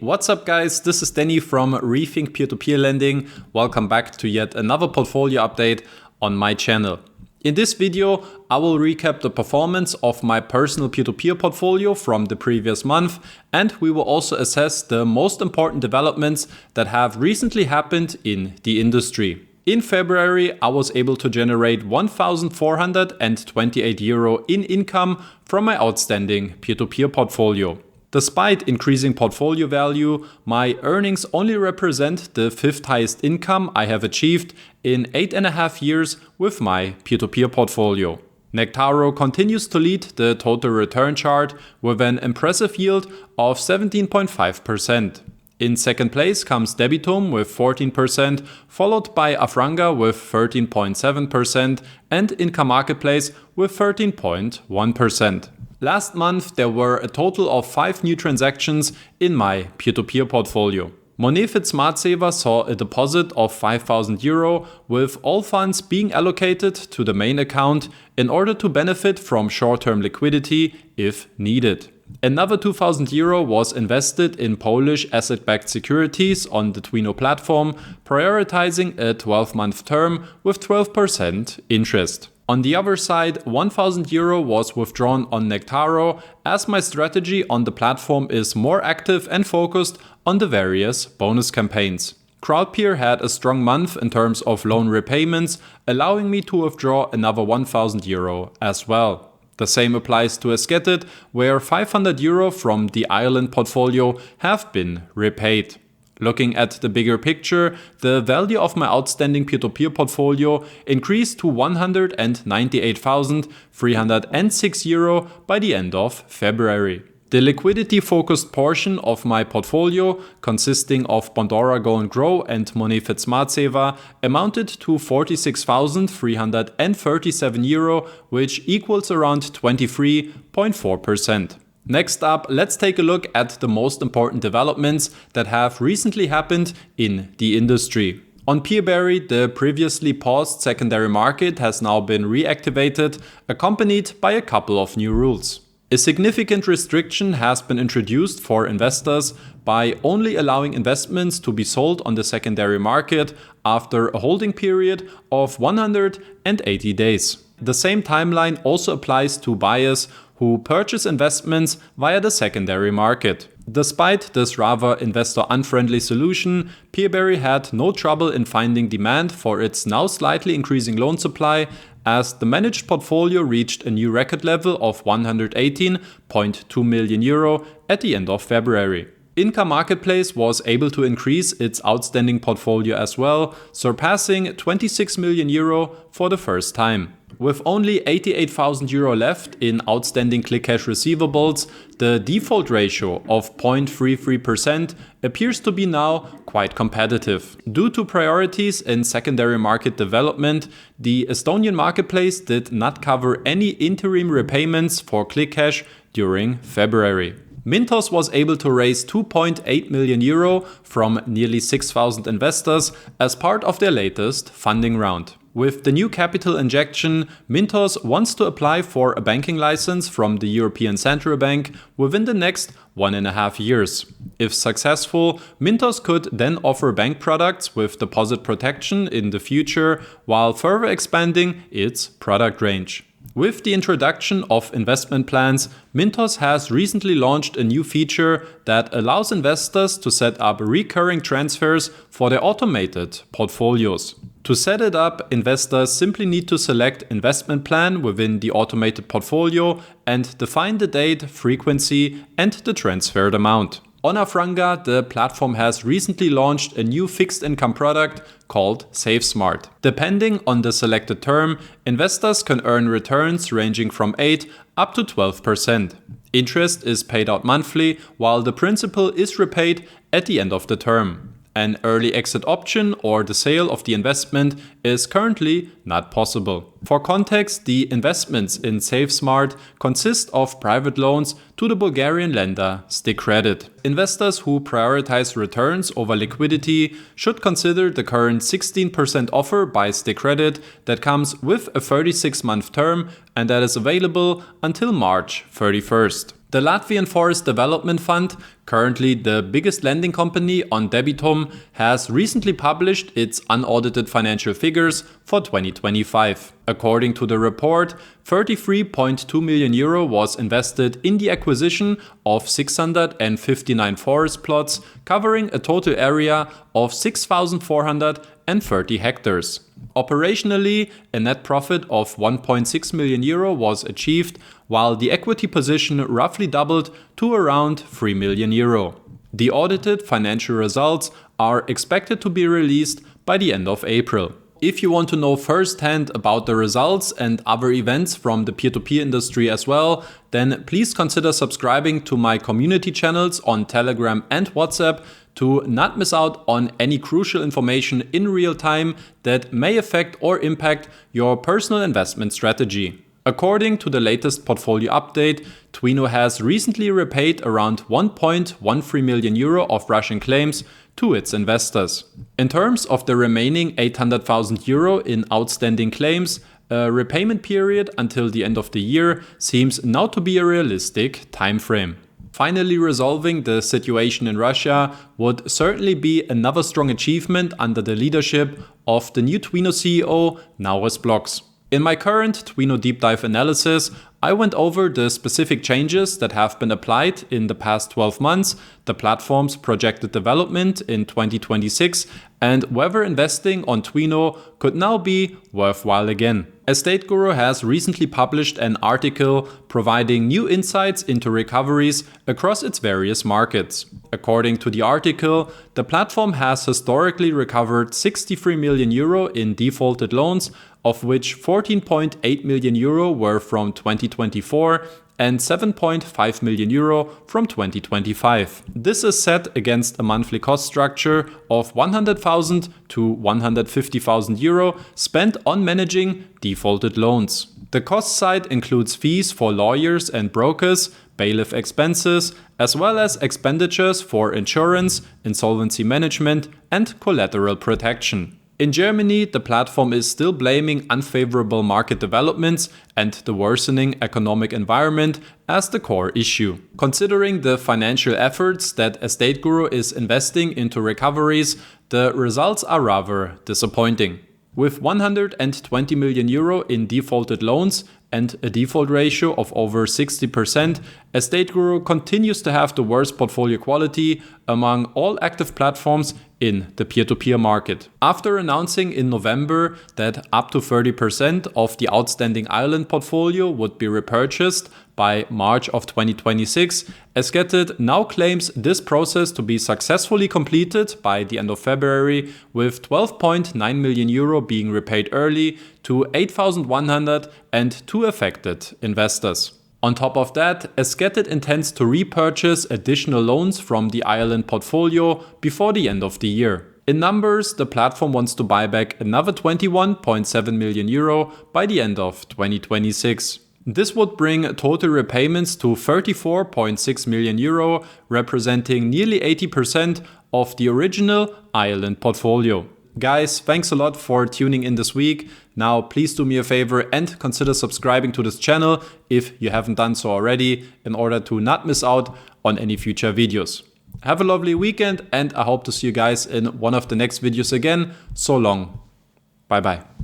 What's up guys, this is Danny from Rethink Peer-to-Peer Lending. Welcome back to yet another portfolio update on my channel. In this video, I will recap the performance of my personal peer-to-peer portfolio from the previous month, and we will also assess the most important developments that have recently happened in the industry. In February, I was able to generate 1,428 euro in income from my outstanding peer-to-peer portfolio. Despite increasing portfolio value, my earnings only represent the fifth highest income I have achieved in 8.5 years with my peer-to-peer portfolio. Nectaro continues to lead the total return chart with an impressive yield of 17.5%. In second place comes Debitum with 14%, followed by Afranga with 13.7% and Income Marketplace with 13.1%. Last month, there were a total of 5 new transactions in my peer-to-peer portfolio. Monefit Smart Saver saw a deposit of 5,000 euro, with all funds being allocated to the main account in order to benefit from short-term liquidity if needed. Another 2,000 euro was invested in Polish asset-backed securities on the TWINO platform, prioritizing a 12-month term with 12% interest. On the other side, 1,000 euro was withdrawn on Nectaro, as my strategy on the platform is more active and focused on the various bonus campaigns. Crowdpeer had a strong month in terms of loan repayments, allowing me to withdraw another 1,000 euro as well. The same applies to Esketit, where 500 euro from the Ireland portfolio have been repaid. Looking at the bigger picture, the value of my outstanding peer-to-peer portfolio increased to 198,306 euro by the end of February. The liquidity-focused portion of my portfolio, consisting of Bondora Go and Grow and Monefit Smart Saver, amounted to 46,337 euro, which equals around 23.4%. Next up, let's take a look at the most important developments that have recently happened in the industry. On PeerBerry, the previously paused secondary market has now been reactivated, accompanied by a couple of new rules. A significant restriction has been introduced for investors by only allowing investments to be sold on the secondary market after a holding period of 180 days. The same timeline also applies to buyers who purchase investments via the secondary market. Despite this rather investor-unfriendly solution, PeerBerry had no trouble in finding demand for its now slightly increasing loan supply, as the managed portfolio reached a new record level of 118.2 million euro at the end of February. Income Marketplace was able to increase its outstanding portfolio as well, surpassing 26 million euro for the first time. With only 88,000 euro left in outstanding ClickCash receivables, the default ratio of 0.33% appears to be now quite competitive. Due to priorities in secondary market development, the Estonian marketplace did not cover any interim repayments for ClickCash during February. Mintos was able to raise 2.8 million euro from nearly 6,000 investors as part of their latest funding round. With the new capital injection, Mintos wants to apply for a banking license from the European Central Bank within the next 1.5 years. If successful, Mintos could then offer bank products with deposit protection in the future, while further expanding its product range. With the introduction of investment plans, Mintos has recently launched a new feature that allows investors to set up recurring transfers for their automated portfolios. To set it up, investors simply need to select investment plan within the automated portfolio and define the date, frequency, and the transferred amount. On Afranga, the platform has recently launched a new fixed income product called SaveSmart. Depending on the selected term, investors can earn returns ranging from 8 up to 12%. Interest is paid out monthly, while the principal is repaid at the end of the term. An early exit option or the sale of the investment is currently not possible. For context, the investments in SaveSmart consist of private loans to the Bulgarian lender Esketit. Investors who prioritize returns over liquidity should consider the current 16% offer by Esketit that comes with a 36-month term and that is available until March 31st. The Latvian Forest Development Fund, currently the biggest lending company on Debitum, has recently published its unaudited financial figures for 2025. According to the report, 33.2 million euro was invested in the acquisition of 659 forest plots, covering a total area of 6,430 hectares. Operationally, a net profit of 1.6 million euro was achieved, while the equity position roughly doubled to around 3 million euro. The audited financial results are expected to be released by the end of April. If you want to know firsthand about the results and other events from the P2P industry as well, then please consider subscribing to my community channels on Telegram and WhatsApp to not miss out on any crucial information in real time that may affect or impact your personal investment strategy. According to the latest portfolio update, TWINO has recently repaid around 1.13 million euro of Russian claims to its investors. In terms of the remaining 800,000 euro in outstanding claims, a repayment period until the end of the year seems now to be a realistic timeframe. Finally resolving the situation in Russia would certainly be another strong achievement under the leadership of the new TWINO CEO, Nauris Blocks. In my current TWINO deep dive analysis, I went over the specific changes that have been applied in the past 12 months, the platform's projected development in 2026, and whether investing on TWINO could now be worthwhile again. Estateguru has recently published an article providing new insights into recoveries across its various markets. According to the article, the platform has historically recovered 63 million euro in defaulted loans, of which 14.8 million euro were from 2024 and 7.5 million euro from 2025. This is set against a monthly cost structure of 100,000 to 150,000 euro spent on managing defaulted loans. The cost side includes fees for lawyers and brokers, bailiff expenses, as well as expenditures for insurance, insolvency management, and collateral protection. In Germany, the platform is still blaming unfavorable market developments and the worsening economic environment as the core issue. Considering the financial efforts that Estateguru is investing into recoveries, the results are rather disappointing. With 120 million euro in defaulted loans and a default ratio of over 60%, Estateguru continues to have the worst portfolio quality among all active platforms in the peer-to-peer market. After announcing in November that up to 30% of the outstanding Ireland portfolio would be repurchased by March of 2026, Esketit now claims this process to be successfully completed by the end of February, with 12.9 million euro being repaid early to 8,102 affected investors. On top of that, Esketit intends to repurchase additional loans from the Ireland portfolio before the end of the year. In numbers, the platform wants to buy back another 21.7 million euro by the end of 2026. This would bring total repayments to 34.6 million euro, representing nearly 80% of the original Ireland portfolio. Guys, thanks a lot for tuning in this week. Now, please do me a favor and consider subscribing to this channel if you haven't done so already, in order to not miss out on any future videos. Have a lovely weekend, and I hope to see you guys in one of the next videos again. So long. Bye bye.